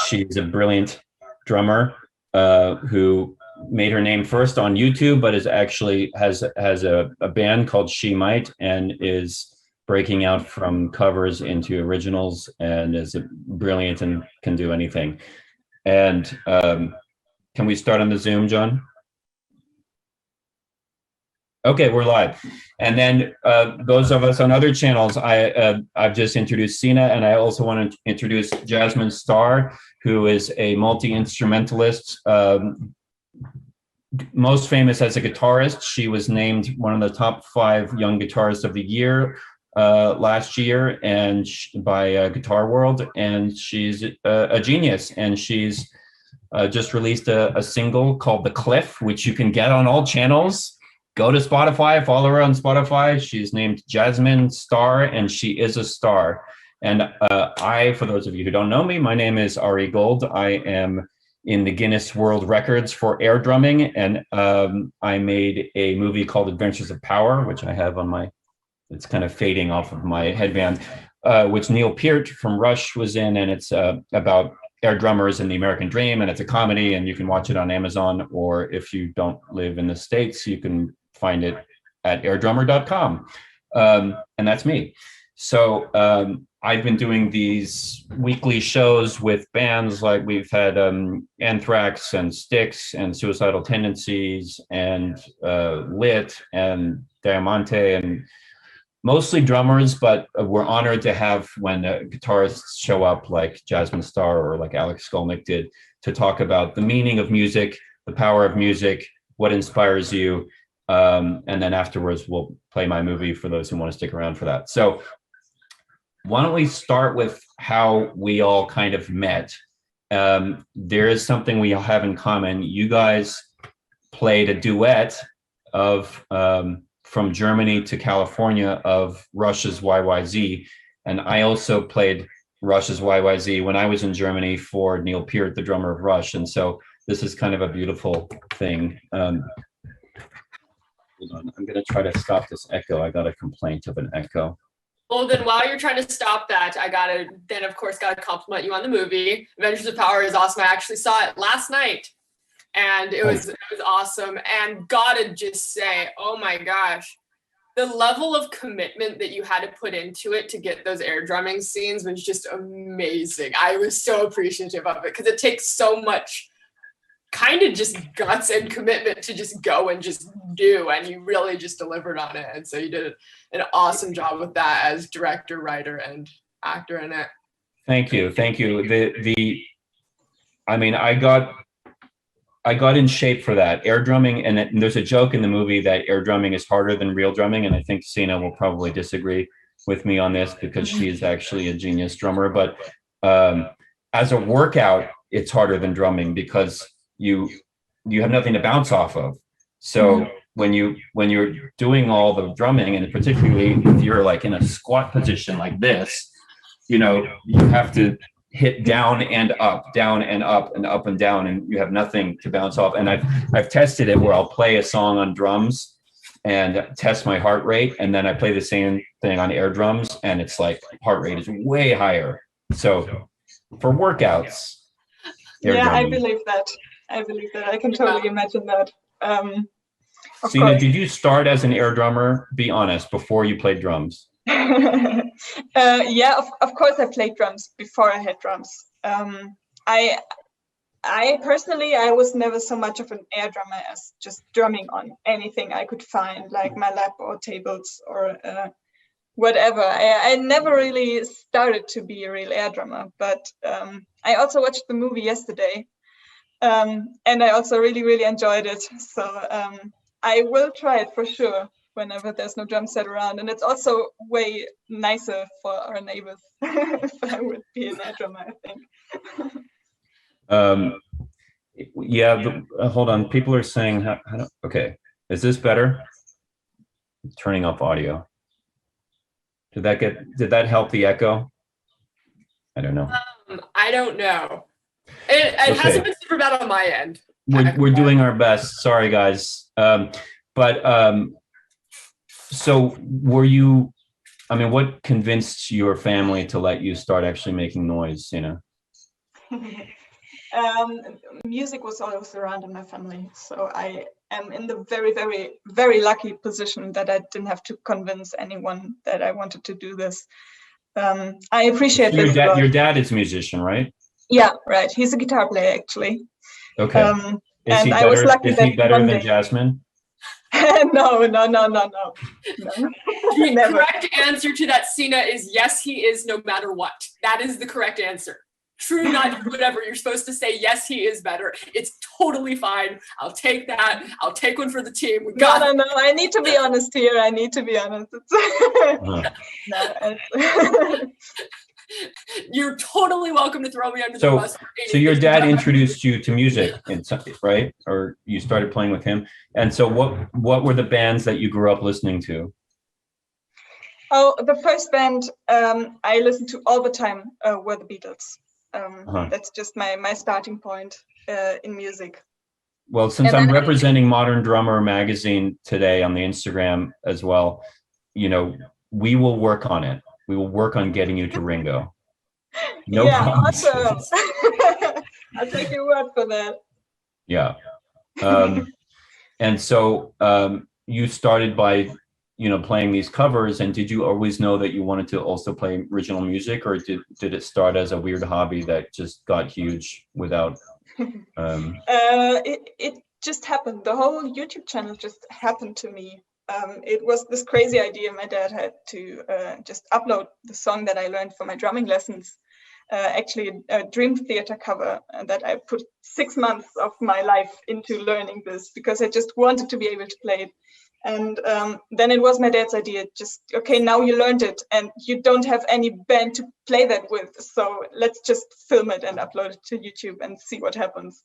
she's a brilliant drummer who made her name first on YouTube, but is actually has a band called She Might and is breaking out from covers into originals and is brilliant and can do anything. And can we start on the Zoom, John? Okay, we're live. And then those of us on other channels, I've just introduced Sina, and I also want to introduce Jasmine Star, who is a multi-instrumentalist, most famous as a guitarist. She was named one of the top 5 young guitarists of the year last year and by Guitar World, and she's a genius, and she's just released a single called The Cliff, which you can get on all channels. Go to Spotify, follow her on Spotify. She's named Jasmine Star, and she is a star. And for those of you who don't know me, my name is Ari Gold. I am in the Guinness World Records for air drumming, and I made a movie called Adventures of Power, which I have on my, it's kind of fading off of my headband, which Neil Peart from Rush was in, and it's about air drummers and the American dream, and it's a comedy, and you can watch it on Amazon, or if you don't live in the States, you can find it at airdrummer.com. And that's me. So I've been doing these weekly shows with bands, like we've had Anthrax and Styx and Suicidal Tendencies and Lit and Diamante, and mostly drummers, but we're honored to have when guitarists show up like Jasmine Star or like Alex Skolnick did, to talk about the meaning of music, the power of music, what inspires you. And then afterwards, we'll play my movie for those who want to stick around for that. So why don't we start with how we all kind of met? There is something we all have in common. You guys played a duet of From Germany to California of Rush's YYZ. And I also played Rush's YYZ when I was in Germany for Neil Peart, the drummer of Rush. And so this is kind of a beautiful thing. Hold on, I'm going to try to stop this echo. I got a complaint of an echo. Well, then while you're trying to stop that, I of course gotta compliment you on the movie. Adventures of Power is awesome. I actually saw it last night, and it was awesome. And gotta just say, oh my gosh, the level of commitment that you had to put into it to get those air drumming scenes was just amazing. I was so appreciative of it because it takes so much kind of just guts and commitment to just go and just do, and you really just delivered on it. And so you did an awesome job with that as director, writer, and actor in it. Thank you. I mean, I got in shape for that. Air drumming, and there's a joke in the movie that air drumming is harder than real drumming, and I think Sina will probably disagree with me on this because she is actually a genius drummer. But as a workout, it's harder than drumming because you have nothing to bounce off of. So when you're doing all the drumming, and particularly if you're like in a squat position like this, you have to hit down and up and up and down, and you have nothing to bounce off. And I've tested it where I'll play a song on drums and test my heart rate, and then I play the same thing on air drums, and it's like heart rate is way higher. So for workouts, yeah, drumming. I believe that. I can totally imagine that. Sina, did you start as an air drummer? Be honest, before you played drums. Yeah, of course I played drums before I had drums. I personally, I was never so much of an air drummer as just drumming on anything I could find, like my lap or tables or whatever. I never really started to be a real air drummer, but I also watched the movie yesterday. And I also really enjoyed it. So I will try it for sure whenever there's no drum set around. And it's also way nicer for our neighbors if I would be an air drummer, I think. Yeah, hold on. People are saying, okay, is this better? Turning off audio. Did that help the echo? I don't know. I don't know. It hasn't been super bad on my end. We're doing our best. Sorry, guys. So were you, what convinced your family to let you start actually making noise, Music was always around in my family, so I am in the very, very, very lucky position that I didn't have to convince anyone that I wanted to do this. I appreciate Your this a dad, lot. your dad is a musician, right? Yeah, right. He's a guitar player, actually. Okay. Is he and I was better? lucky Is he that better one than day- Jasmine? No. The Never. correct answer to that, Sina, is yes, he is, no matter what. That is the correct answer. True, not whatever. You're supposed to say yes, he is better. It's totally fine. I'll take that. I'll take one for the team. We got it. No. I need to be honest here. I need to be honest. Uh-huh. You're totally welcome to throw me under So- the bus. So your dad introduced you to music, right? Or you started playing with him. And so what were the bands that you grew up listening to? Oh, the first band I listened to all the time were the Beatles. That's just my starting point in music. Well, since And I'm then- representing Modern Drummer magazine today on the Instagram as well, you know, we will work on it. We will work on getting you to Ringo. No yeah, promises. awesome. I'll take your word for that. Yeah. And so you started by, you know, playing these covers, and did you always know that you wanted to also play original music, or did it start as a weird hobby that just got huge without It just happened. The whole YouTube channel just happened to me. It was this crazy idea my dad had to just upload the song that I learned for my drumming lessons. Actually, a Dream Theater cover that I put 6 months of my life into learning this because I just wanted to be able to play it. And then it was my dad's idea, just, okay, now you learned it and you don't have any band to play that with. So let's just film it and upload it to YouTube and see what happens.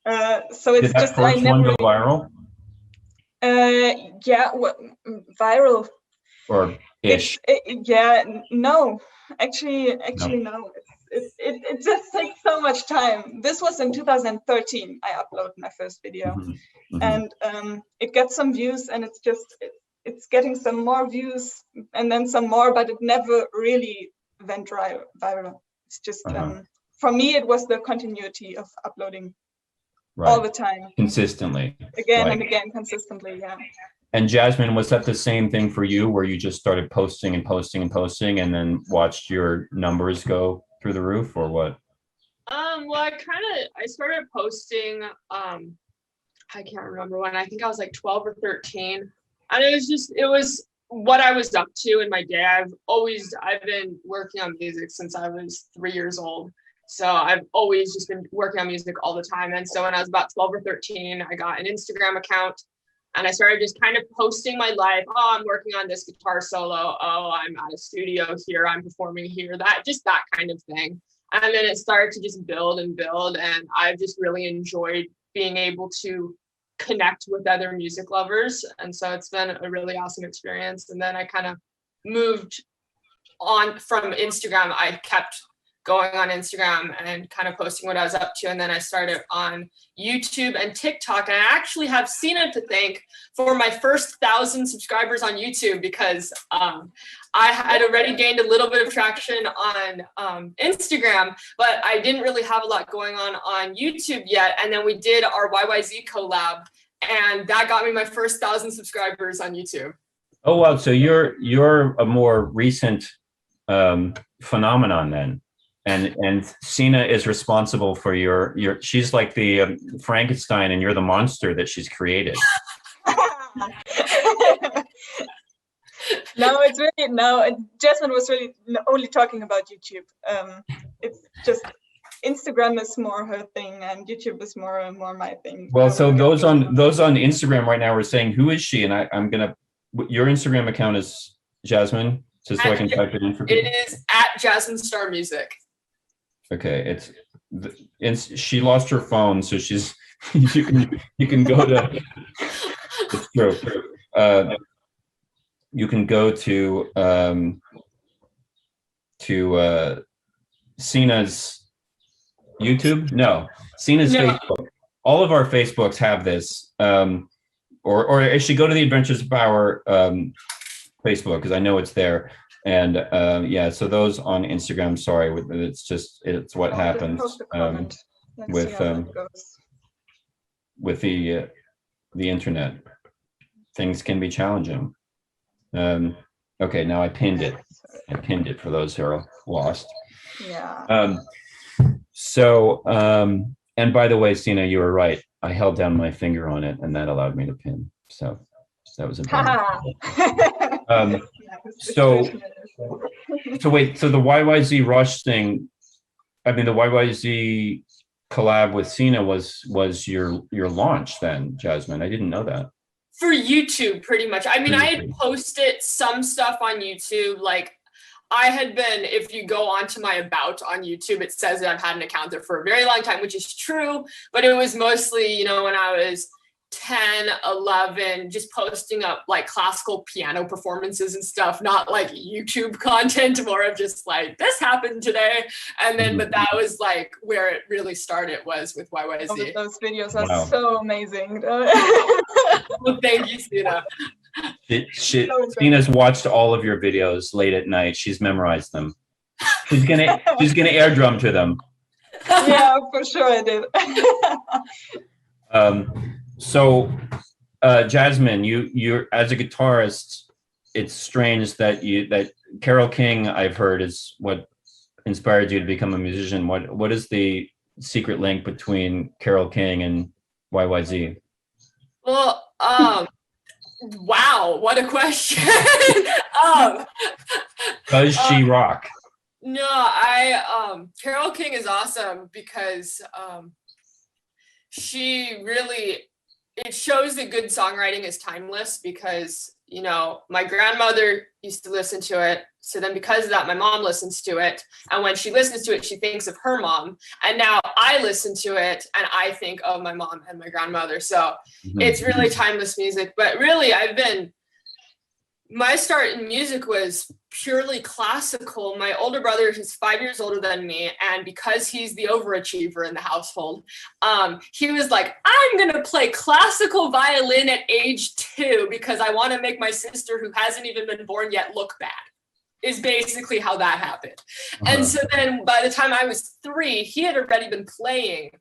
So it's did that just, I first one never, go viral yeah, viral. or ish? No, actually, no. It just takes so much time. This was in 2013. I uploaded my first video, Mhm, mhm. and it gets some views, and it's getting some more views, and then some more, but it never really went viral. It's just for me, it was the continuity of uploading all the time, Consistently. again Right. and again, consistently. Yeah. And Jasmine, was that the same thing for you, where you just started posting and posting and posting and then watched your numbers go through the roof, or what? Well, I started posting, I can't remember when. I think I was like 12 or 13. And it was what I was up to in my day. I've been working on music since I was 3 years old. So I've always just been working on music all the time. And so when I was about 12 or 13, I got an Instagram account and I started just kind of posting my life. Oh, I'm working on this guitar solo. Oh, I'm at a studio here. I'm performing here. That kind of thing. And then it started to just build and build. And I've just really enjoyed being able to connect with other music lovers. And so it's been a really awesome experience. And then I kind of moved on from Instagram. I kept going on Instagram and kind of posting what I was up to. And then I started on YouTube and TikTok. And I actually have Sina to thank for my first 1,000 subscribers on YouTube, because I had already gained a little bit of traction on Instagram, but I didn't really have a lot going on YouTube yet. And then we did our YYZ collab, and that got me my first 1,000 subscribers on YouTube. Oh, wow. So you're a more recent phenomenon then. And Sina is responsible for your she's like the Frankenstein, and you're the monster that she's created. Jasmine was really only talking about YouTube. It's just Instagram is more her thing, and YouTube is more my thing. Well, so those on Instagram right now are saying, who is she? And I'm gonna, your Instagram account is Jasmine, just so I can type it in for people. It is at Jasmine Star Music. Okay, she lost her phone, so she's you can go to it's true. You can go to Sina's YouTube. No, Sina's Facebook. All of our Facebooks have this. Or if she go to the Adventures of Power Facebook, because I know it's there. And yeah, so those on Instagram, sorry, it's what happens with the internet. Things can be challenging. Okay, now I pinned it. I pinned it for those who are lost. Yeah. And by the way, Sina, you were right. I held down my finger on it, and that allowed me to pin. So that was a so wait, so the YYZ Rush thing, I mean, the YYZ collab with Sina was your launch then, Jasmine? I didn't know that. For YouTube, pretty much. I mean, I had posted some stuff on YouTube, like I had been, if you go onto my about on YouTube, it says that I've had an account there for a very long time, which is true, but it was mostly, you know, when I was 10, 11, just posting up like classical piano performances and stuff, not like YouTube content, more of just like, this happened today. And then, but that was like where it really started, was with YYZ. Oh, those videos are so amazing. Well, thank you, Sina. Sina's watched all of your videos late at night. She's memorized them. She's gonna airdrum to them. Yeah, for sure I did. So, Jasmine, you're as a guitarist, it's strange that Carole King, I've heard, is what inspired you to become a musician. What is the secret link between Carole King and YYZ? Well, wow, what a question. Does she rock? No, Carole King is awesome because she really, it shows that good songwriting is timeless, because, you know, my grandmother used to listen to it. So then because of that, my mom listens to it. And when she listens to it, she thinks of her mom. And now I listen to it and I think of my mom and my grandmother. So it's really timeless music. But really, my start in music was purely classical. My older brother, he's 5 years older than me, and because he's the overachiever in the household, he was like, I'm gonna play classical violin at age 2 because I want to make my sister, who hasn't even been born yet, look bad, is basically how that happened. And so then by the time I was 3, he had already been playing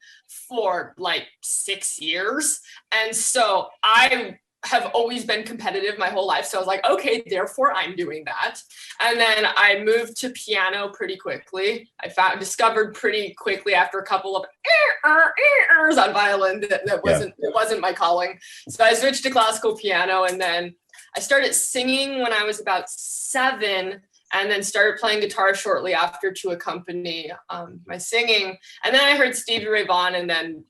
for like 6 years. And so I have always been competitive my whole life. So I was like, okay, therefore I'm doing that. And then I moved to piano pretty quickly. Discovered pretty quickly after a couple of on violin that it wasn't my calling. So I switched to classical piano, and then I started singing when I was about 7, and then started playing guitar shortly after to accompany my singing. And then I heard Stevie Ray Vaughan, and then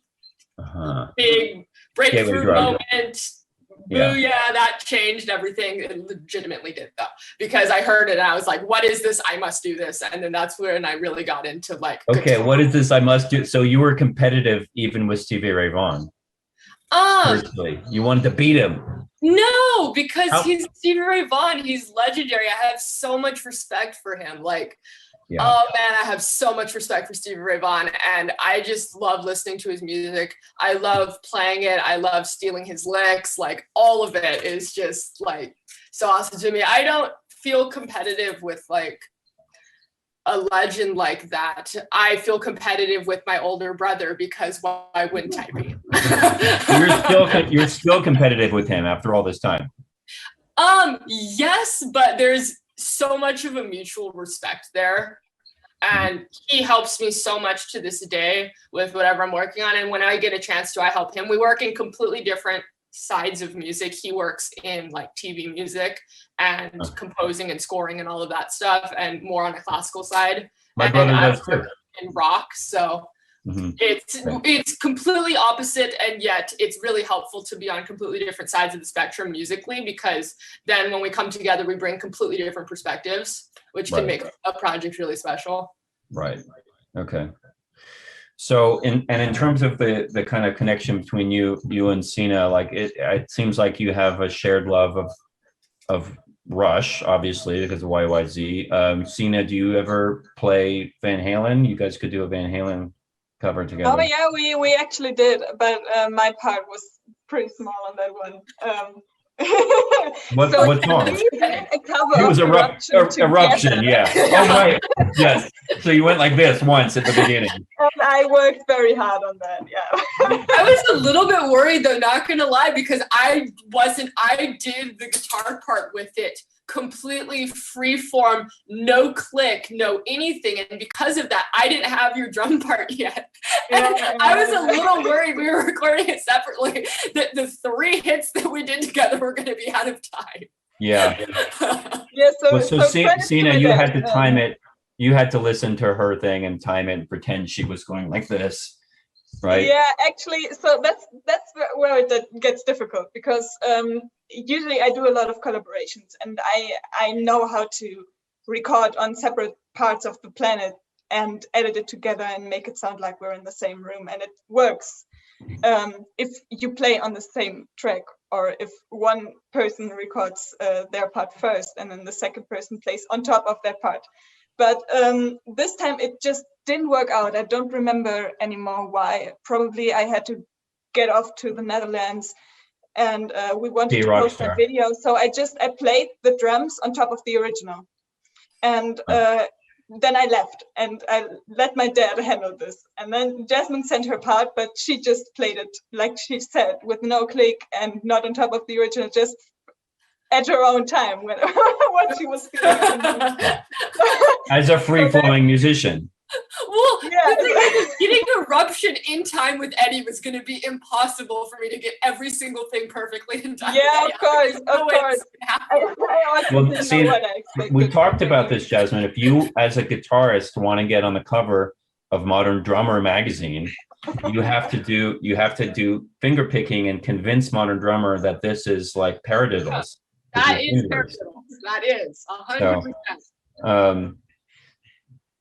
big breakthrough moment. Booyah, that changed everything. It legitimately did, though, because I heard it and I was like, what is this? I must do this. And then that's when I really got into like, okay, guitar. What is this? I must do. So you were competitive even with Stevie Ray Vaughan. Personally, you wanted to beat him. No, because he's Stevie Ray Vaughan. He's legendary. I have so much respect for him. Like, oh man, I have so much respect for Stevie Ray Vaughan, and I just love listening to his music. I love playing it. I love stealing his licks. Like, all of it is just like so awesome to me. I don't feel competitive with like a legend like that. I feel competitive with my older brother, because why wouldn't I be? You're still competitive with him after all this time. Yes, but there's so much of a mutual respect there, and he helps me so much to this day with whatever I'm working on. And when I get a chance to, I help him. We work in completely different sides of music. He works in like TV music and composing and scoring and all of that stuff, and more on the classical side. My brother does too. In rock, so it's completely opposite, and yet it's really helpful to be on completely different sides of the spectrum musically, because then when we come together, we bring completely different perspectives, which can make a project really special. Right. Okay. So in terms of the kind of connection between you and Sina, like it seems like you have a shared love of Rush, obviously, because of YYZ. Sina, do you ever play Van Halen? You guys could do a Van Halen cover together. Oh yeah, we actually did, but my part was pretty small on that one. What So what song? we did a cover It was of eruption. together. Yeah. Oh right. Yes. So you went like this once at the beginning. And I worked very hard on that. Yeah. I was a little bit worried though, not gonna lie, because I did the guitar part with it completely free form, no click, no anything. And because of that, I didn't have your drum part yet. And I was a little worried, we were recording it separately, that the 3 hits that we did together were gonna be out of time. Yeah. Yeah. Well, so credit to Sina, my you dad. had to time it. You had to listen to her thing and time it and pretend she was going like this, right? Yeah, actually, so that's where it gets difficult, because usually I do a lot of collaborations, and I know how to record on separate parts of the planet and edit it together and make it sound like we're in the same room, and it works if you play on the same track, or if one person records their part first and then the second person plays on top of that part. But this time it just didn't work out. I don't remember anymore why. Probably I had to get off to the Netherlands, and we wanted to post a video. So I played the drums on top of the original. And then I left, and I let my dad handle this. And then Jasmine sent her part, but she just played it, like she said, with no click and not on top of the original, just at her own time, when what she was feeling. As a free-flowing musician. Well, Yeah. the thing is, getting Eruption in time with Eddie was going to be impossible for me to get every single thing perfectly in time. Yeah, of course, No of way course. it's gonna happen. I Well, didn't see, know what I expected. We talked about this, Jasmine. If you, as a guitarist, want to get on the cover of Modern Drummer magazine, you have to do finger picking and convince Modern Drummer that this is like paradiddles. That is paradiddles. That is 100%.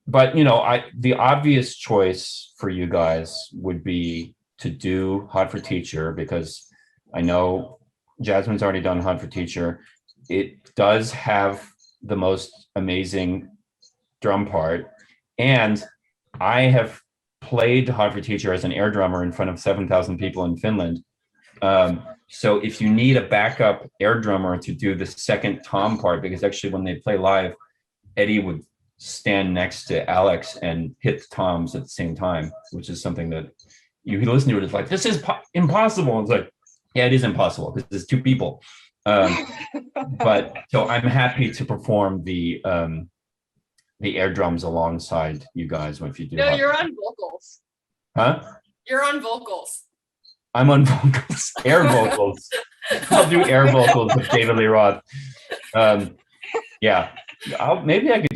But you know, the obvious choice for you guys would be to do Hot for Teacher, because I know Jasmine's already done Hot for Teacher. It does have the most amazing drum part, and I have played Hot for Teacher as an air drummer in front of 7,000 people in Finland. So if you need a backup air drummer to do the second tom part, because actually when they play live, Eddie would stand next to Alex and hit the toms at the same time, which is something that you listen to it, it's like, this is impossible. It's like, yeah, it is impossible because there's 2 people. But so I'm happy to perform the air drums alongside you guys if you do. No, you're on vocals. Huh? You're on vocals. I'm on vocals, air vocals. I'll do air vocals with David Lee Roth. Yeah, maybe I could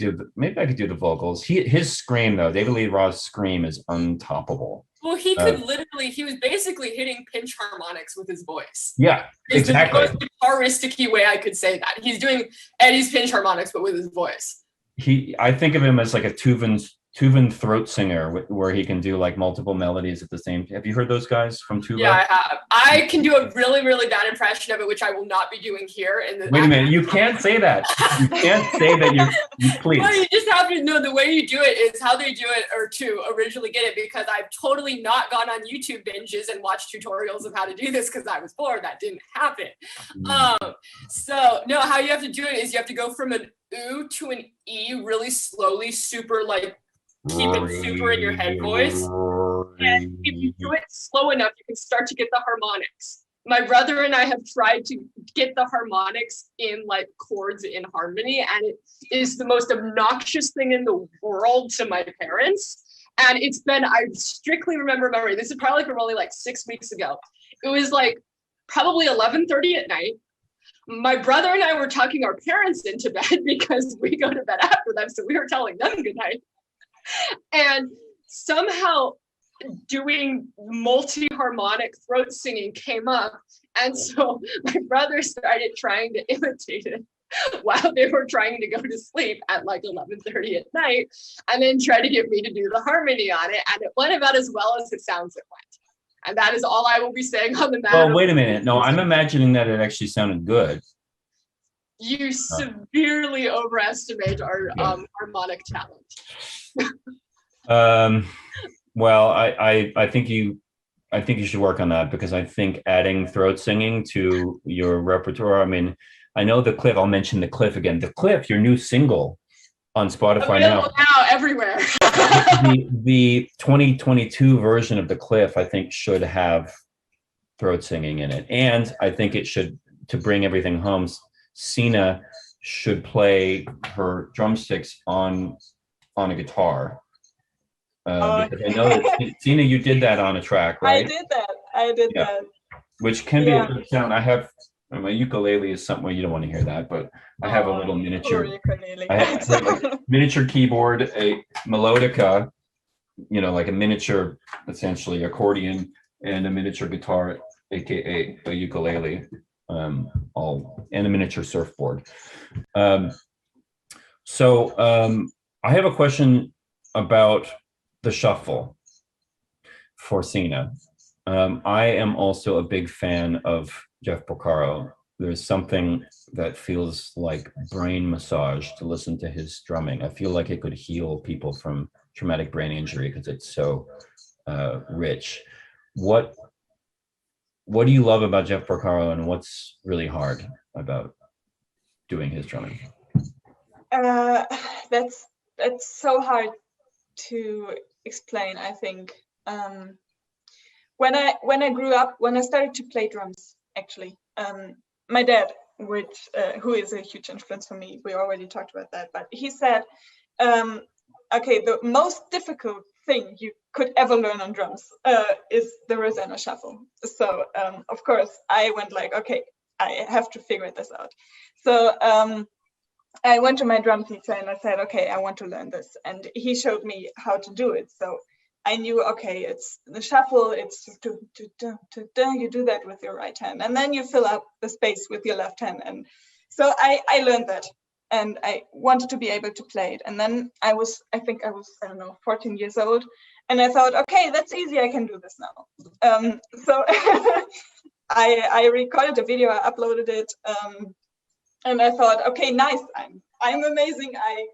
do the vocals. His scream though, David Lee Roth's scream is untoppable. Well, he could he was basically hitting pinch harmonics with his voice. Yeah, It's exactly. the most guitaristic-y way I could say that. He's doing Eddie's pinch harmonics, but with his voice. I think of him as like a Tuvan throat singer, where he can do like multiple melodies at the same time. Have you heard those guys from Tuva? Yeah, I have. I can do a really, really bad impression of it, which I will not be doing here. Wait a minute, you can't say that. You can't say that. You please. Well, you just have to know the way you do it is how they do it, or to originally get it, because I've totally not gone on YouTube binges and watched tutorials of how to do this because I was bored. That didn't happen. So no, how you have to do it is you have to go from an oo to an e really slowly, super like keep it super in your head voice. And if you do it slow enough, you can start to get the harmonics. My brother and I have tried to get the harmonics in like chords in harmony, and it is the most obnoxious thing in the world to my parents. And it's been, I strictly remember memory. This is probably from only like 6 weeks ago. It was like probably 11:30 at night. My brother and I were tucking our parents into bed because we go to bed after them. So we were telling them goodnight. And somehow doing multi-harmonic throat singing came up. And so my brother started trying to imitate it while they were trying to go to sleep at like 11:30 at night, and then tried to get me to do the harmony on it. And it went about as well as it sounds it went. And that is all I will be saying on the matter. Well, wait a minute. No, I'm imagining that it actually sounded good. You severely overestimate our harmonic talent. Well, I think you I think you should work on that, because I think adding throat singing to your repertoire. I mean, I know The Cliff. I'll mention The Cliff again. The Cliff, your new single on Spotify Available now everywhere. the 2022 version of The Cliff, I think, should have throat singing in it, and I think it should, to bring everything home, Sina should play her drumsticks on a guitar. Because I know that Sina, you did that on a track, right? I did that. Which can be a good sound. I have my ukulele is something, well, you don't want to hear that, but I have a little miniature. I have like a miniature keyboard, a melodica, like a miniature, essentially accordion, and a miniature guitar, aka a ukulele, and a miniature surfboard. So I have a question about the shuffle for Sina. I am also a big fan of Jeff Porcaro. There's something that feels like brain massage to listen to his drumming. I feel like it could heal people from traumatic brain injury because it's so rich. What do you love about Jeff Porcaro, and what's really hard about doing his drumming? That's so hard to explain, I think. When I grew up, when I started to play drums, actually, my dad, who is a huge influence for me, we already talked about that, but he said, okay, the most difficult thing you could ever learn on drums is the Rosanna Shuffle. So of course I went like, okay, I have to figure this out. So I went to my drum teacher and I said, okay, I want to learn this, and he showed me how to do it. So I knew, okay, it's the shuffle, it's you do that with your right hand, and then you fill up the space with your left hand. And so I learned that, and I wanted to be able to play it. And then I think I was 14 years old, and I thought, okay, that's easy, I can do this now. So I recorded a video, I uploaded it, and I thought, okay, nice, I'm amazing, I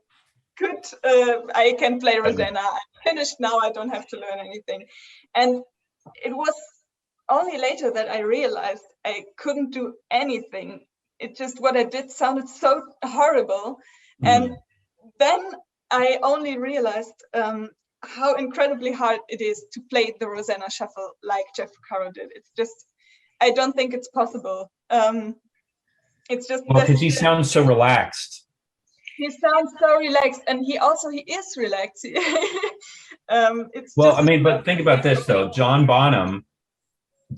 can play Rosanna. I'm finished now, I don't have to learn anything. And it was only later that I realized I couldn't do anything. It just, what I did sounded so horrible. And then I only realized how incredibly hard it is to play the Rosanna Shuffle like Jeff Porcaro did. It's just, I don't think it's possible. It's just, well, because he sounds so relaxed. He sounds so relaxed, and he is relaxed. It's well, I mean, but think about this though. John Bonham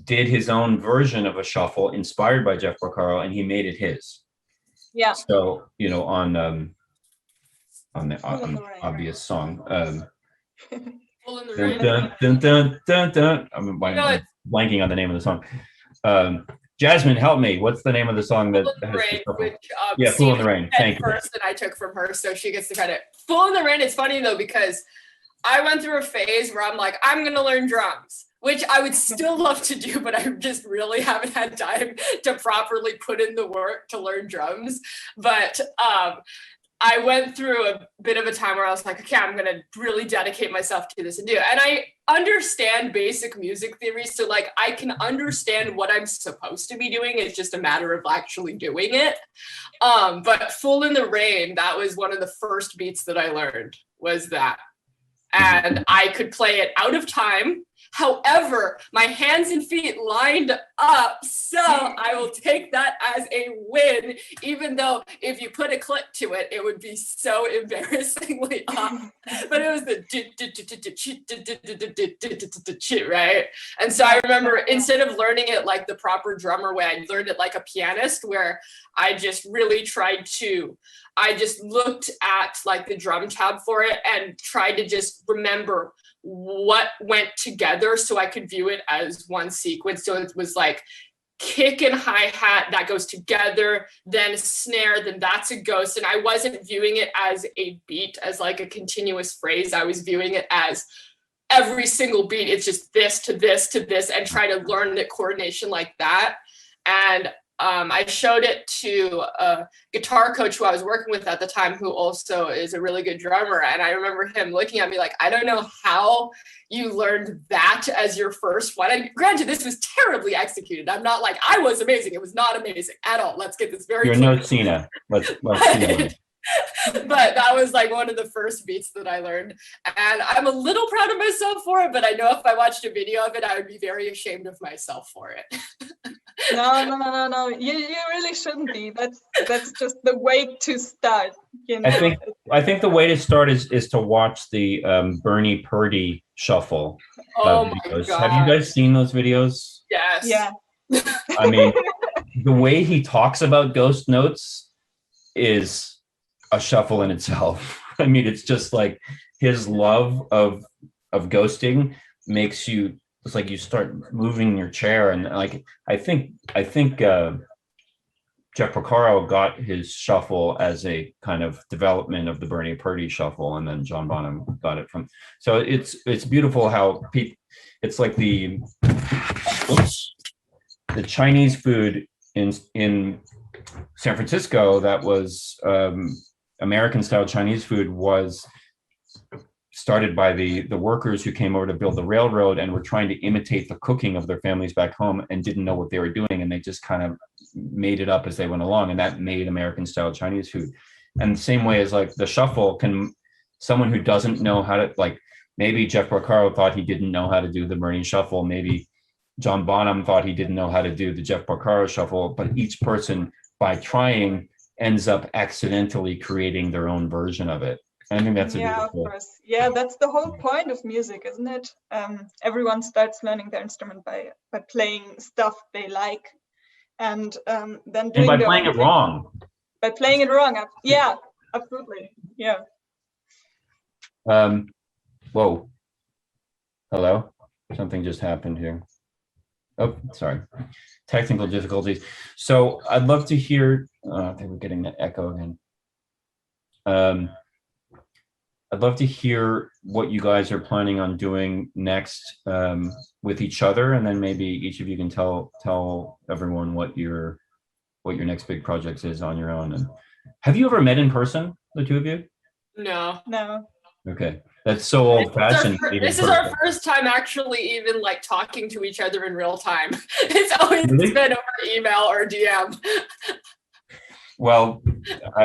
did his own version of a shuffle inspired by Jeff Porcaro, and he made it his. Yeah. So on the obvious song. Full in the Dun, Rain. dun, dun, dun, dun, dun. I'm blanking on the name of the song. Jasmine, help me. What's the name of the song that Full in the has Rain, the which Fool in the Rain. Thank you. First that I took from her, so she gets the credit. Full in the Rain. It's funny though, because I went through a phase where I'm like, I'm gonna learn drums, which I would still love to do, but I just really haven't had time to properly put in the work to learn drums. But I went through a bit of a time where I was like, okay, I'm gonna really dedicate myself to this and do it. And I understand basic music theory, so like I can understand what I'm supposed to be doing. It's just a matter of actually doing it. But Fool in the Rain, that was one of the first beats that I learned, was that. And I could play it out of time. However, my hands and feet lined up, so I will take that as a win, even though if you put a click to it, it would be so embarrassingly off. But it was the right? And so I remember, instead of learning it like the proper drummer way, I learned it like a pianist, where I just really I just looked at like the drum tab for it and tried to just remember what went together so I could view it as one sequence. So it was like kick and hi-hat that goes together, then snare, then that's a ghost. And I wasn't viewing it as a beat, as like a continuous phrase. I was viewing it as every single beat, it's just this to this to this, and try to learn the coordination like that. And I showed it to a guitar coach who I was working with at the time, who also is a really good drummer. And I remember him looking at me like, I don't know how you learned that as your first one. And granted, this was terribly executed. I'm not like, I was amazing. It was not amazing at all. Let's get this very You're clear. no Cena. Let's see that. But that was like one of the first beats that I learned. And I'm a little proud of myself for it, but I know if I watched a video of it, I would be very ashamed of myself for it. No. You really shouldn't be. That's just the way to start. You know? I think the way to start is to watch the Bernie Purdy shuffle Oh my videos. God. Have you guys seen those videos? Yes. Yeah. I mean, the way he talks about ghost notes is a shuffle in itself. I mean, it's just like his love of ghosting makes you, it's like you start moving your chair. And like I think Jeff Porcaro got his shuffle as a kind of development of the Bernie Purdy shuffle, and then John Bonham got it from. So it's beautiful how it's like the Chinese food in San Francisco that was American style Chinese food was started by the workers who came over to build the railroad and were trying to imitate the cooking of their families back home and didn't know what they were doing, and they just kind of made it up as they went along, and that made American style Chinese food. And the same way as like the shuffle, can someone who doesn't know how to, like maybe Jeff Porcaro thought he didn't know how to do the Bernie shuffle, maybe John Bonham thought he didn't know how to do the Jeff Porcaro shuffle, but each person by trying ends up accidentally creating their own version of it. I think that's of course. Yeah, that's the whole point of music, isn't it? Everyone starts learning their instrument by playing stuff they like, and then doing by playing it wrong. By playing it wrong, yeah, absolutely, yeah. Whoa, hello, something just happened here. Oh, sorry, technical difficulties. So I'd love to hear. I think we're getting the echo again. I'd love to hear what you guys are planning on doing next with each other, and then maybe each of you can tell everyone what your next big project is on your own. And have you ever met in person, the two of you? No. Okay, that's so old-fashioned. This is our first time actually even like talking to each other in real time. It's always been over email or DM. Well,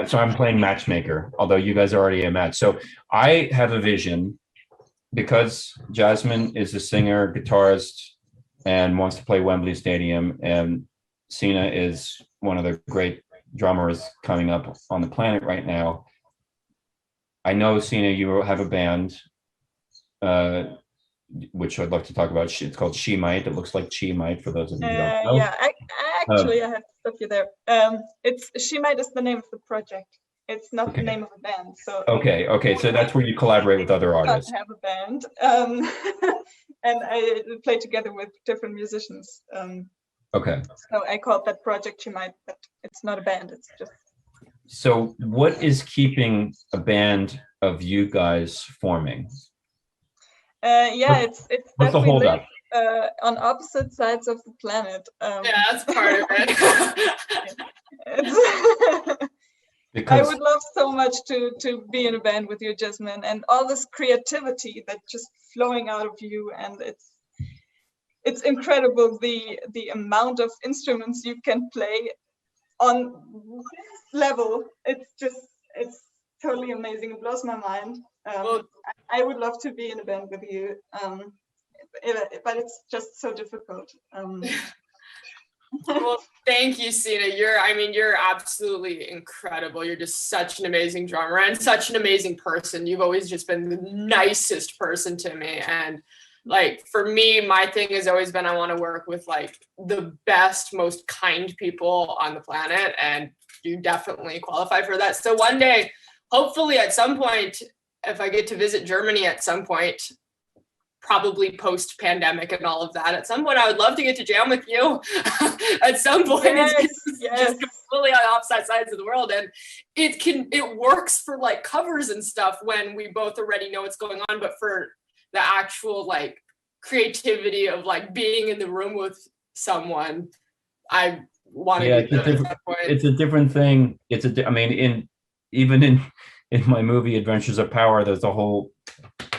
so I'm playing matchmaker, although you guys are already a match. So I have a vision, because Jasmine is a singer, guitarist, and wants to play Wembley Stadium, and Sina is one of the great drummers coming up on the planet right now. I know, Sina, you have a band, which I'd love to talk about. It's called She Might. It looks like She Might, for those of you who don't know. Yeah, actually, I have to stop you there. It's She Might is the name of the project. It's not the name of a band. So okay. So that's where you collaborate with other artists. I have a band, and I play together with different musicians. Okay. So I called that project She Might, but it's not a band. It's just. So what is keeping a band of you guys forming? It's what's the hold up? On opposite sides of the planet. Yeah, that's part of it. I would love so much to be in a band with you, Jasmine, and all this creativity that's just flowing out of you, and it's incredible the amount of instruments you can play on this level. It's totally amazing. It blows my mind. I would love to be in a band with you, but it's just so difficult. Well, thank you, Sina. You're absolutely incredible. You're just such an amazing drummer and such an amazing person. You've always just been the nicest person to me. And like, for me, my thing has always been, I want to work with like the best, most kind people on the planet. And you definitely qualify for that. So one day, hopefully at some point, if I get to visit Germany at some point, probably post-pandemic and all of that, at some point I would love to get to jam with you at some point. Yes. Just completely on opposite sides of the world, and it works for like covers and stuff when we both already know what's going on, but for the actual like creativity of like being in the room with someone, I wanted Yeah, to do it at that point. it's a different thing. I mean, even in my movie Adventures of Power, there's a whole.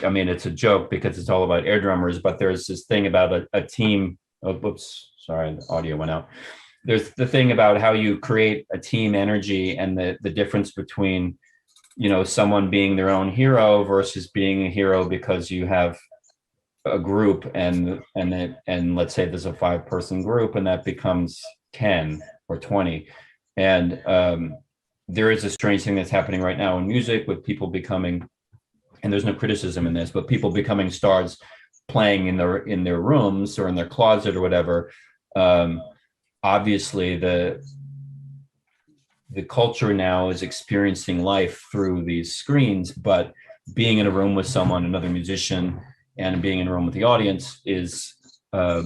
I mean, it's a joke because it's all about air drummers, but there's this thing about a team. Oh, whoops, sorry, the audio went out. There's the thing about how you create a team energy and the difference between, someone being their own hero versus being a hero because you have a group and let's say there's a 5-person group and that becomes 10 or 20. And there is a strange thing that's happening right now in music with people becoming, and there's no criticism in this, but people becoming stars playing in their rooms or in their closet or whatever. Obviously the culture now is experiencing life through these screens, but being in a room with someone, another musician, and being in a room with the audience is a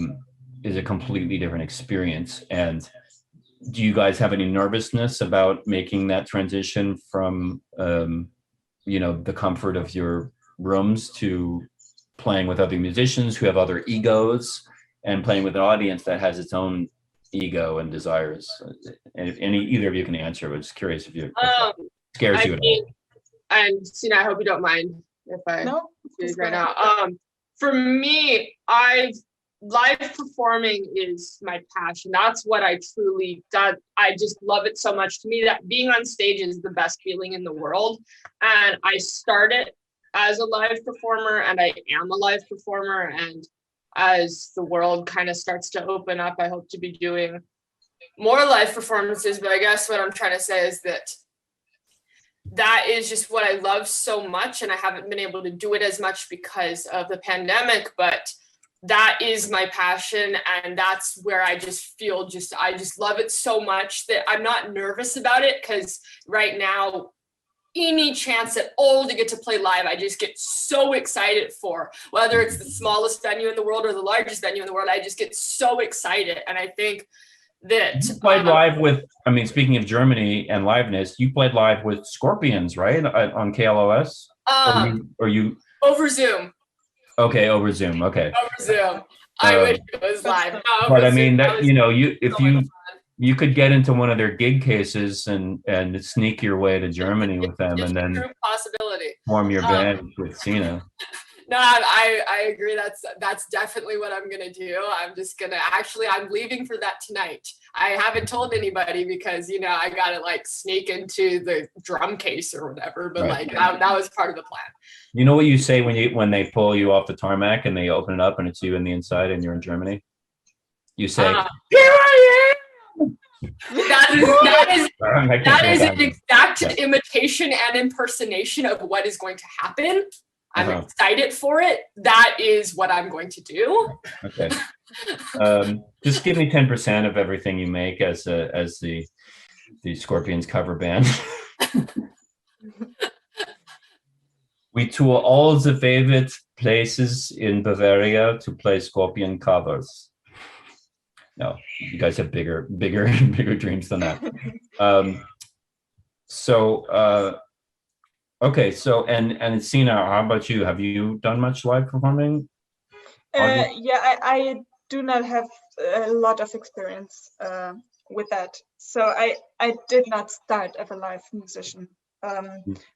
completely different experience. And do you guys have any nervousness about making that transition from the comfort of your rooms to playing with other musicians who have other egos and playing with an audience that has its own ego and desires? And if either of you can answer, but just curious if that scares you at all. And Sina, I hope you don't mind if I No, do it right now. For me, live performing is my passion. That's what I just love it so much. To me, that being on stage is the best feeling in the world. And I started as a live performer and I am a live performer. And as the world kind of starts to open up, I hope to be doing more live performances. But I guess what I'm trying to say is that is just what I love so much. And I haven't been able to do it as much because of the pandemic, but that is my passion. And that's where I just feel I just love it so much that I'm not nervous about it. Because right now, any chance at all to get to play live, I just get so excited for, whether it's the smallest venue in the world or the largest venue in the world. I just get so excited. And I think that you played live with, speaking of Germany and liveness, you played live with Scorpions, right? On KLOS? Or you over Zoom. Okay, over Zoom. Okay. Over Zoom. I wish it was live. No, but I mean, you could get into one of their gig cases and sneak your way to Germany with them, and then true possibility. Form your band with Sina. No, I agree. That's definitely what I'm gonna do. I'm leaving for that tonight. I haven't told anybody because I gotta sneak into the drum case or whatever. But right. that was part of the plan. You know what you say when they pull you off the tarmac and they open it up and it's you in the inside and you're in Germany? You say, "Here I am." That is an exact imitation and impersonation of what is going to happen. I'm excited for it. That is what I'm going to do. Okay. Just give me 10% of everything you make as the Scorpions cover band. We tour all the favorite places in Bavaria to play Scorpion covers. No, you guys have bigger dreams than that. Okay, so and Sina, how about you? Have you done much live performing? Yeah, I do not have a lot of experience with that. So I did not start as a live musician.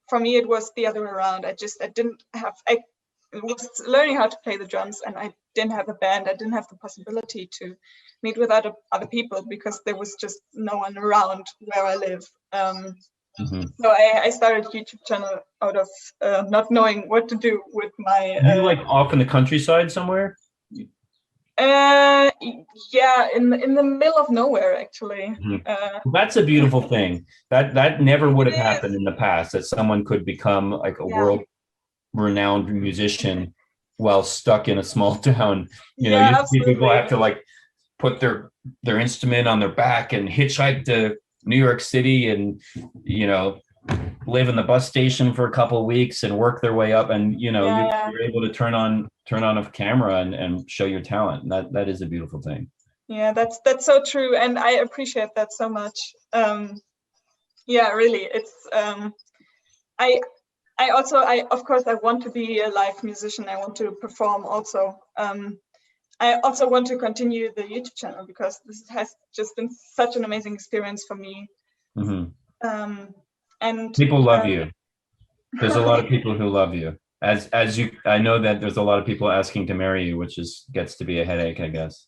For me, it was the other way around. I was learning how to play the drums, and I didn't have a band. I didn't have the possibility to meet with other people because there was just no one around where I live. So I started a YouTube channel out of not knowing what to do with my. You off in the countryside somewhere? Yeah, in the middle of nowhere, actually. That's a beautiful thing. That never would have happened in the past, that someone could become a world-renowned musician while stuck in a small town. You see people have to put their instrument on their back and hitchhike to New York City and live in the bus station for a couple of weeks and work their way up, and you're able to turn on a camera and show your talent. And that is a beautiful thing. Yeah, that's so true, and I appreciate that so much. Yeah, really, it's I of course I want to be a live musician. I want to perform also. I also want to continue the YouTube channel because this has just been such an amazing experience for me. Mhm. And People love you. There's a lot of people who love you. As you, I know that there's a lot of people asking to marry you, which gets to be a headache, I guess.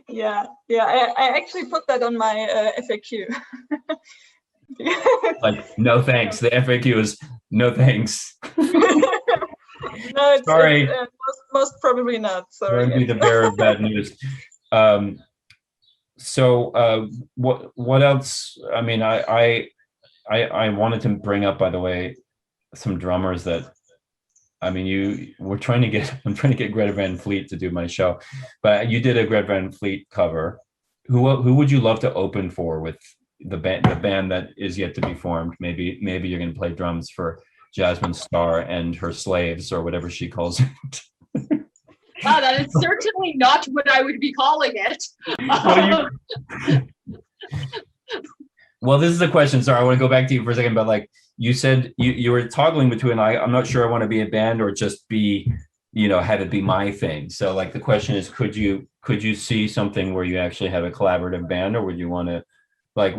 yeah. I actually put that on my FAQ. Like, no thanks. The FAQ is no thanks. No, Sorry. it's most probably not. Sorry. I'll be the bearer of bad news. So what else? I mean, I wanted to bring up, by the way, some drummers that, I mean, I'm trying to get Greta Van Fleet to do my show, but you did a Greta Van Fleet cover. Who would you love to open for with the band that is yet to be formed? Maybe you're going to play drums for Jasmine Star and her slaves, or whatever she calls it. Wow, that is certainly not what I would be calling it. Well, this is a question. Sorry, I want to go back to you for a second, but like you said, you were toggling between, I'm not sure I want to be a band or just be, have it be my thing. So like the question is, could you see something where you actually have a collaborative band, or would you want to, like,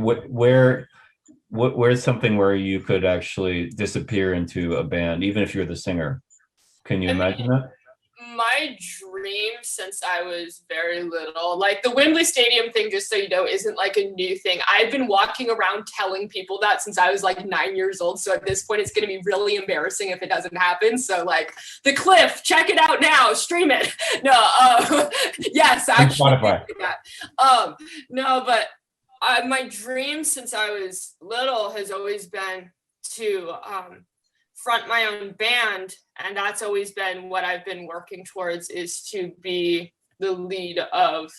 where's something where you could actually disappear into a band, even if you're the singer? Can you imagine that? My dream since I was very little, like the Wembley Stadium thing, just so you know, isn't like a new thing. I've been walking around telling people that since I was like 9 years old. So at this point, it's going to be really embarrassing if it doesn't happen. So like The Cliff, check it out now, stream it. No, yes, actually. Spotify. No, but my dream since I was little has always been to front my own band, and that's always been what I've been working towards, is to be the lead of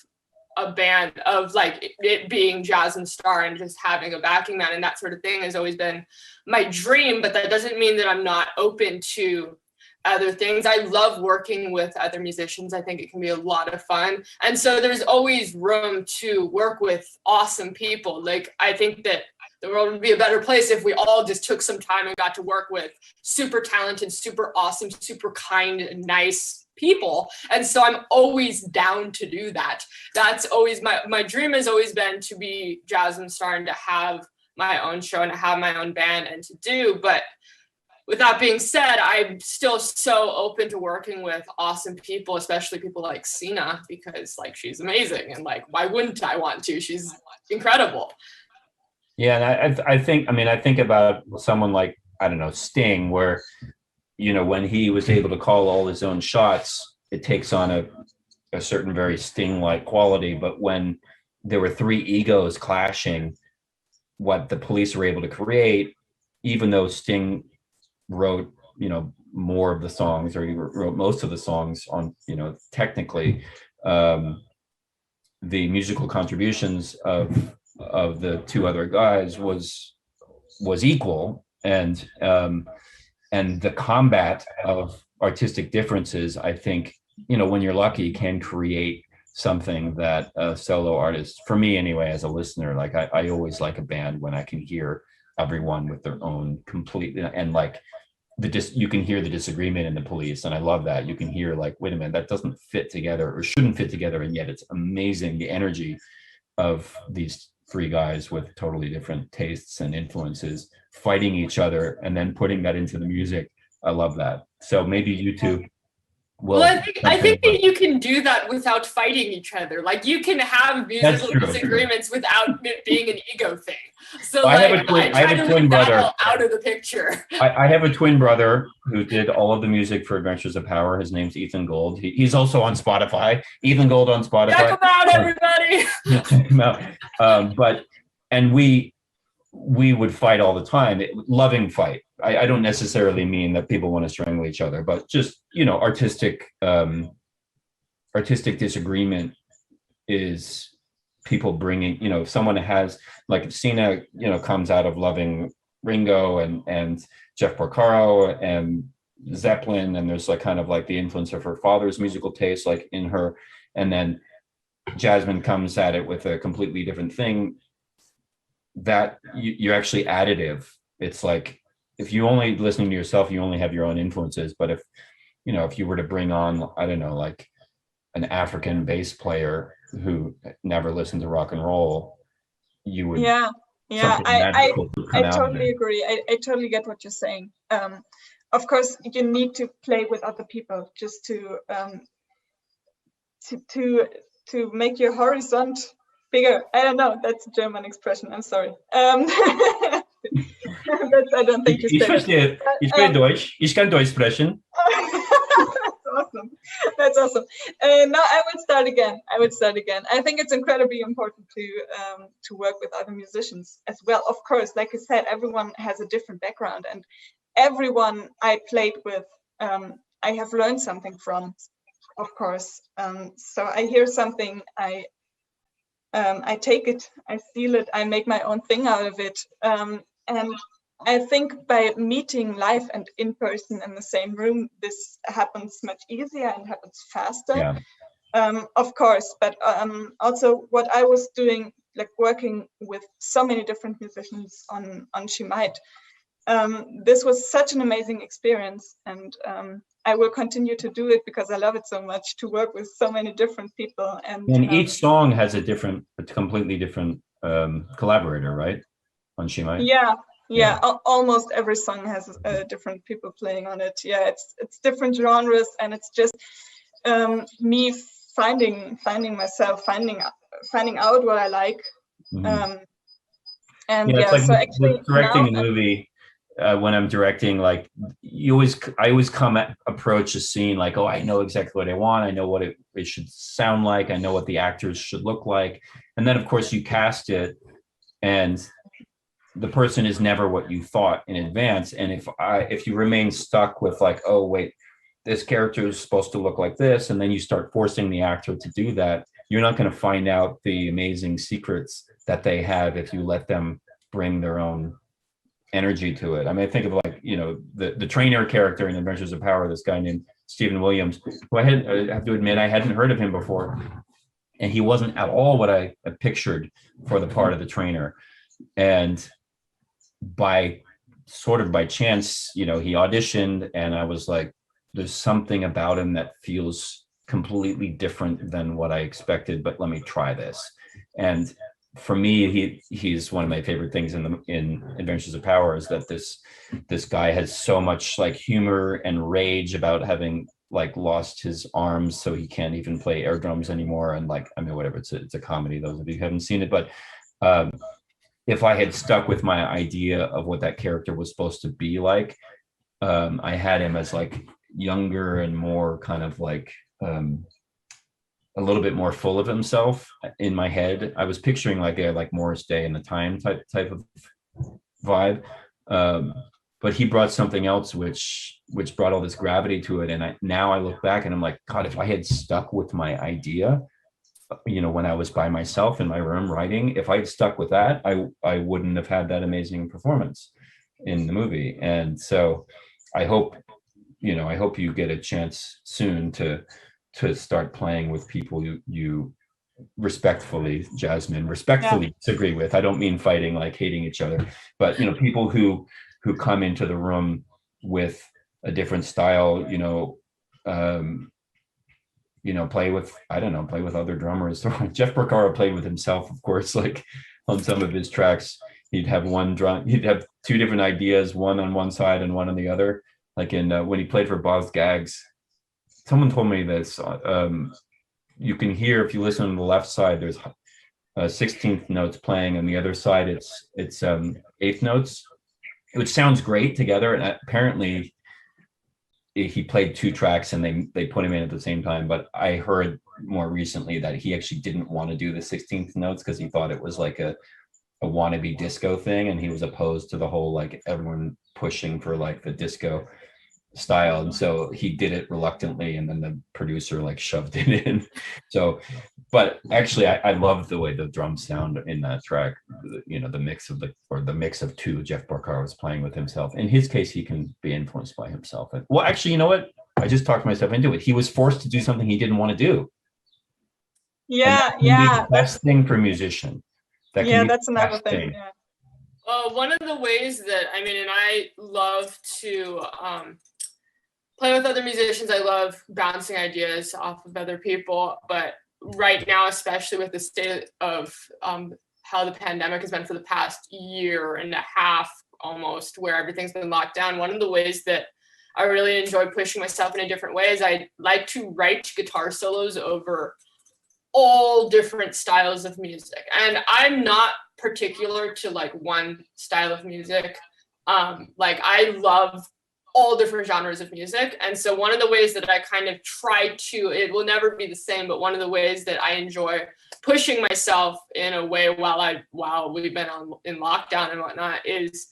a band, of like it being Jasmine Star and just having a backing band, and that sort of thing has always been my dream. But that doesn't mean that I'm not open to other things. I love working with other musicians. I think it can be a lot of fun, and so there's always room to work with awesome people. Like, I think that the world would be a better place if we all just took some time and got to work with super talented, super awesome, super kind and nice people. And so I'm always down to do that. That's always my dream has always been to be Jasmine Star and to have my own show and to have my own band and to do. But with that being said, I'm still so open to working with awesome people, especially people like Sina, because like she's amazing. And like, why wouldn't I want to? She's incredible. Yeah, and I think about someone like, I don't know, Sting, where, when he was able to call all his own shots, it takes on a certain very Sting-like quality. But when there were three egos clashing, what the Police were able to create, even though Sting wrote, more of the songs, or he wrote most of the songs on, technically, the musical contributions of the two other guys was equal, and the combat of artistic differences, I think, when you're lucky, can create something that a solo artist, for me anyway, as a listener, like I always like a band when I can hear everyone with their own completely, and like you can hear the disagreement in the Police, and I love that. You can hear like, wait a minute, that doesn't fit together or shouldn't fit together, and yet it's amazing, the energy of these three guys with totally different tastes and influences fighting each other and then putting that into the music. I love that. So maybe you two will. Well, I think that you can do that without fighting each other. Like, you can have musical disagreements without it being an ego thing. So I have like, a twin brother out of the picture. I have a twin brother who did all of the music for Adventures of Power. His name's Ethan Gold. He's also on Spotify. Ethan Gold on Spotify. Check him out, everybody. Check him out. And we would fight all the time. Loving fight. I don't necessarily mean that people want to strangle each other, but just, artistic disagreement is people bringing, if someone has, like Sina, comes out of loving Ringo and Jeff Porcaro and Zeppelin, and there's like kind of like the influence of her father's musical taste, like in her, and then Jasmine comes at it with a completely different thing, that you're actually additive. It's like, if you only listening to yourself, you only have your own influences. But if you were to bring on, I don't know, like an African bass player who never listened to rock and roll, you would Yeah, something magical would I come out of totally it. agree. I totally get what you're saying. Of course, you need to play with other people just to make your horizon bigger. I don't know. That's a German expression. I'm sorry. I don't think you Ich said it. verstehe. Ich bin Deutsch. Ich kann Deutsch sprechen. That's awesome. That's awesome. No, I would start again. I think it's incredibly important to work with other musicians as well. Of course, like I said, everyone has a different background, and everyone I played with, I have learned something from, of course. So I hear something, I take it, I feel it, I make my own thing out of it. And I think by meeting live and in person in the same room, this happens much easier and happens faster. Yeah. Of course, but also what I was doing, like working with so many different musicians on She Might, this was such an amazing experience, and I will continue to do it because I love it so much to work with so many different people. And each song has a completely different collaborator, right? On She Might. Yeah. Almost every song has different people playing on it. Yeah, it's different genres, and it's just me finding myself, finding out what I like. Mm-hmm. And yeah, yeah, like so actually directing a movie. When I'm directing, like I always approach a scene like, oh, I know exactly what I want. I know what it should sound like. I know what the actors should look like. And then of course you cast it, and the person is never what you thought in advance. And if you remain stuck with like, oh wait, this character is supposed to look like this, and then you start forcing the actor to do that, you're not going to find out the amazing secrets that they have if you let them bring their own energy to it. I mean, I think of like, the trainer character in Adventures of Power, this guy named Stephen Williams, who I have to admit I hadn't heard of him before, and he wasn't at all what I pictured for the part of the trainer. And by chance, he auditioned, and I was like, there's something about him that feels completely different than what I expected, but let me try this. And for me, he's one of my favorite things in Adventures of Power, is that this guy has so much like humor and rage about having like lost his arms, so he can't even play air drums anymore. And like, I mean, whatever, it's a comedy, those of you who haven't seen it. But if I had stuck with my idea of what that character was supposed to be like, I had him as like younger and more kind of like a little bit more full of himself in my head. I was picturing like Morris Day in the Time type of vibe, but he brought something else which brought all this gravity to it. And now I look back and I'm like, God, if I had stuck with my idea, when I was by myself in my room writing, if I'd stuck with that, I wouldn't have had that amazing performance in the movie. And so I hope you get a chance soon to start playing with people you respectfully disagree with. I don't mean fighting, like hating each other, but people who come into the room with a different style, play with other drummers. Jeff Porcaro played with himself, of course, like on some of his tracks. He'd have two different ideas, one on one side and one on the other. Like when he played for Boz Gags, someone told me this. You can hear, if you listen on the left side, there's 16th notes playing, and the other side it's eighth notes, which sounds great together. And apparently he played two tracks and they put him in at the same time. But I heard more recently that he actually didn't want to do the 16th notes because he thought it was like a wannabe disco thing, and he was opposed to the whole like everyone pushing for like the disco style, and so he did it reluctantly, and then the producer like shoved it in. So, but actually I love the way the drums sound in that track. The mix of two. Jeff Porcaro was playing with himself. In his case, he can be influenced by himself. Well, actually, you know what? I just talked myself into it. He was forced to do something he didn't want to do. Yeah. Best thing for a musician. That's another thing. Yeah. One of the ways that, and I love to play with other musicians. I love bouncing ideas off of other people, but right now, especially with the state of how the pandemic has been for the past year and a half almost, where everything's been locked down, one of the ways that I really enjoy pushing myself in a different way is I like to write guitar solos over all different styles of music. And I'm not particular to like one style of music. Like I love all different genres of music. And so one of the ways that I kind of try to, it will never be the same, but one of the ways that I enjoy pushing myself in a way while we've been in lockdown and whatnot is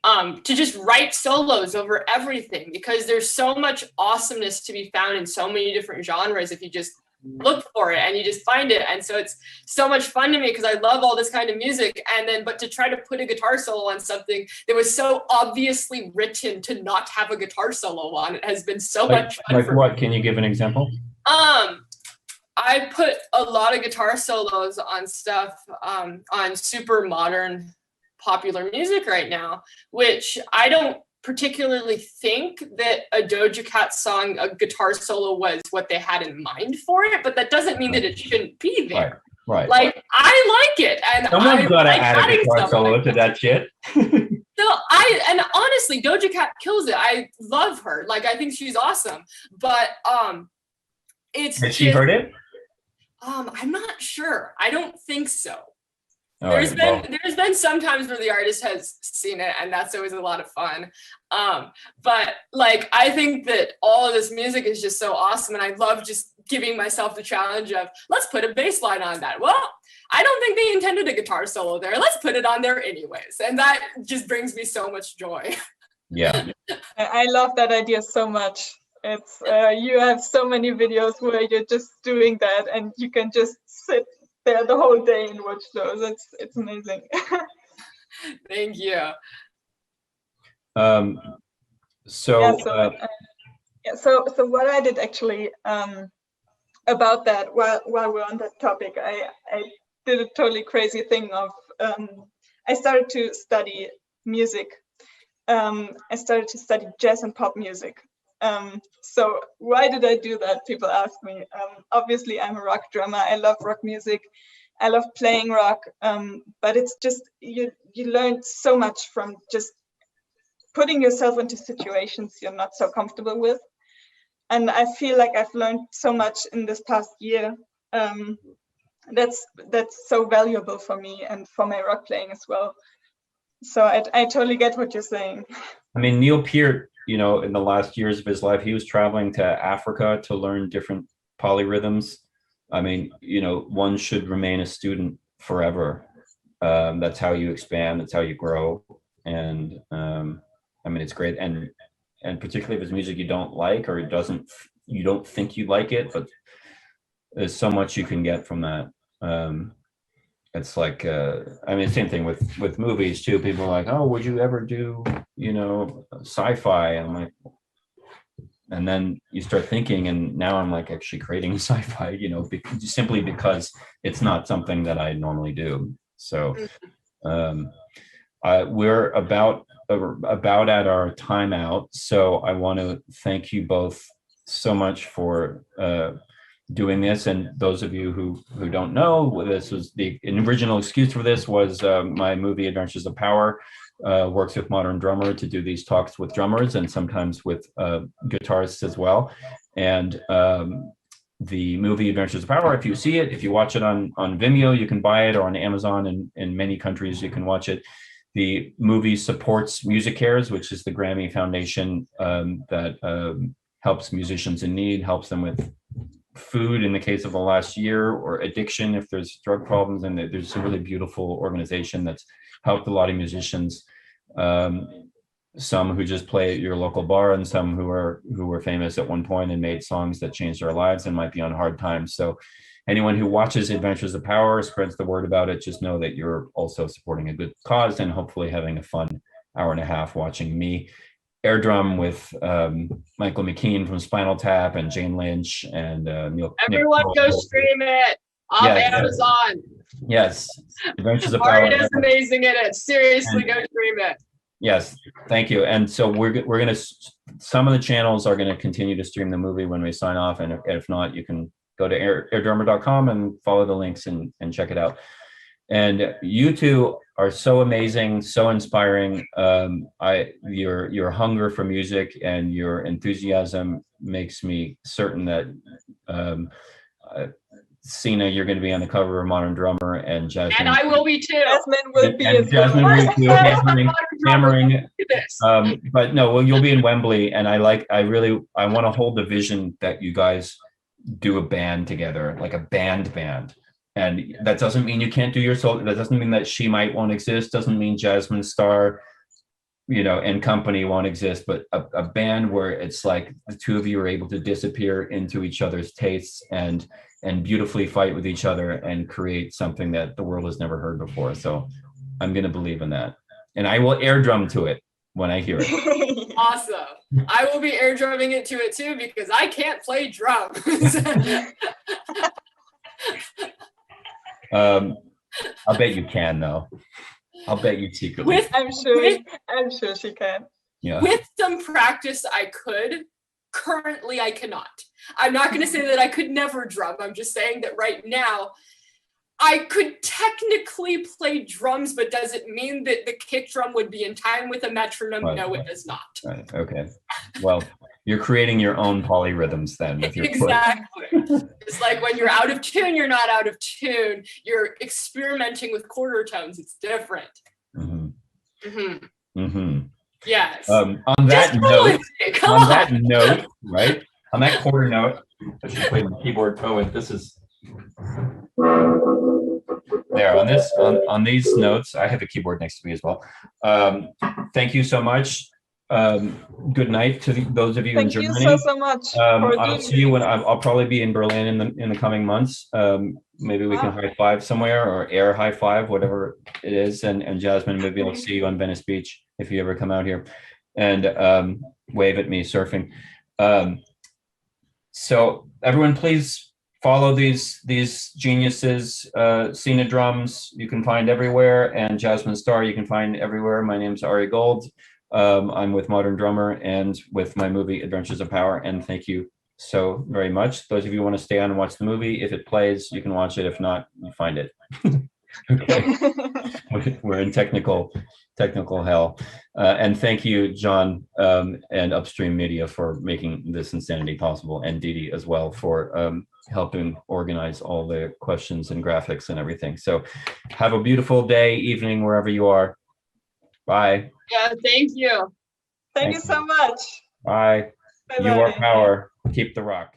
to just write solos over everything, because there's so much awesomeness to be found in so many different genres if you just look for it and you just find it. And so it's so much fun to me because I love all this kind of music, and then but to try to put a guitar solo on something that was so obviously written to not have a guitar solo on it has been so much fun. Like what? Can you give an example? I put a lot of guitar solos on stuff on super modern popular music right now, which I don't particularly think that a Doja Cat song, a guitar solo was what they had in mind for it, but that doesn't mean that it shouldn't be there. Right. Like I like it, and someone's got to like add a guitar solo to that shit. So and honestly, Doja Cat kills it. I love her. Like I think she's awesome. But Has she heard it? I'm not sure. I don't think so. There's been some times where the artist has seen it, and that's always a lot of fun. But like I think that all of this music is just so awesome, and I love just giving myself the challenge of let's put a bass line on that. Well, I don't think they intended a guitar solo there. Let's put it on there anyways, and that just brings me so much joy. Yeah, I love that idea so much. It's you have so many videos where you're just doing that, and you can just sit there the whole day and watch those. It's amazing. Thank you. So what I did actually about that while we're on that topic, I did a totally crazy thing of I started to study music. I started to study jazz and pop music. So why did I do that? People ask me. Obviously, I'm a rock drummer. I love rock music. I love playing rock. But it's just you learn so much from just putting yourself into situations you're not so comfortable with. And I feel like I've learned so much in this past year. That's so valuable for me and for my rock playing as well. So I totally get what you're saying. I mean, Neil Peart, in the last years of his life, he was traveling to Africa to learn different polyrhythms. I mean, one should remain a student forever. That's how you expand. That's how you grow. And I mean, it's great. And particularly if it's music you don't like, or you don't think you like it, but there's so much you can get from that. It's like, I mean, same thing with movies too. People are like, oh, would you ever do, sci-fi? And I'm like, and then you start thinking, and now I'm like actually creating sci-fi, simply because it's not something that I normally do. So we're about at our timeout. So I want to thank you both so much for doing this, and those of you who don't know, this was the original excuse for this was my movie Adventures of Power works with Modern Drummer to do these talks with drummers and sometimes with guitarists as well. And the movie Adventures of Power, if you see it, if you watch it on Vimeo, you can buy it, or on Amazon, and in many countries you can watch it. The movie supports MusiCares, which is the Grammy Foundation that helps musicians in need, helps them with food in the case of the last year, or addiction if there's drug problems. And there's a really beautiful organization that's helped a lot of musicians, some who just play at your local bar, and some who were famous at one point and made songs that changed their lives and might be on hard times. So anyone who watches Adventures of Power, spreads the word about it, just know that you're also supporting a good cause and hopefully having a fun hour and a half watching me air drum with Michael McKean from Spinal Tap and Jane Lynch and Neil. Everyone go stream it on Amazon. Yes. Adventures of Power. Art is amazing in it. Seriously, go stream it. Yes, thank you. And so we're going to some of the channels are going to continue to stream the movie when we sign off, and if not, you can go to airdrummer.com and follow the links and check it out. And you two are so amazing, so inspiring. Your hunger for music and your enthusiasm makes me certain that Sina, you're going to be on the cover of Modern Drummer, and Jasmine. And I will be too. Jasmine will be as Jasmine well. will be too, hammering. But no, well, you'll be in Wembley, and I want to hold the vision that you guys do a band together, like a band. And that doesn't mean you can't do your solo. That doesn't mean that She Might won't exist. Doesn't mean Jasmine Star, and company won't exist. But a band where it's like the two of you are able to disappear into each other's tastes and beautifully fight with each other and create something that the world has never heard before. So I'm going to believe in that, and I will air drum to it when I hear it. Awesome. I will be air drumming it to it too, because I can't play drums. I'll bet you can, though. I'll bet you secretly. I'm sure she can. Yeah. With some practice, I could. Currently, I cannot. I'm not going to say that I could never drum. I'm just saying that right now, I could technically play drums, but does it mean that the kick drum would be in time with a metronome? Right. No, it does not. Right. Okay. Well, you're creating your own polyrhythms then with your foot. Exactly. It's like when you're out of tune, you're not out of tune. You're experimenting with quarter tones. It's different. Mm-hmm. Mm-hmm. Mm-hmm. Yes. On that Just note, Come on. that note, right? On that quarter note, I should play my keyboard poet. This is there on this on these notes. I have a keyboard next to me as well. Thank you so much. Good night to those of you in Germany. Thank you so much. I'll see you when I'll probably be in Berlin in the coming months. Maybe we can high five somewhere, or air high five, whatever it is. And Jasmine, maybe I'll see you on Venice Beach if you ever come out here, and wave at me surfing. So everyone, please follow these geniuses. Sina Drums you can find everywhere, and Jasmine Star you can find everywhere. My name's Ari Gold. I'm with Modern Drummer and with my movie Adventures of Power, and thank you so very much. Those of you who want to stay on and watch the movie, if it plays, you can watch it. If not, you find it. Okay. We're in technical hell. And thank you, John, and Upstream Media for making this insanity possible, and Dee Dee as well for helping organize all the questions and graphics and everything. So have a beautiful day, evening, wherever you are. Bye. Yeah, thank you. Thank you so much. Bye. Bye-bye. You are power. Keep the rock.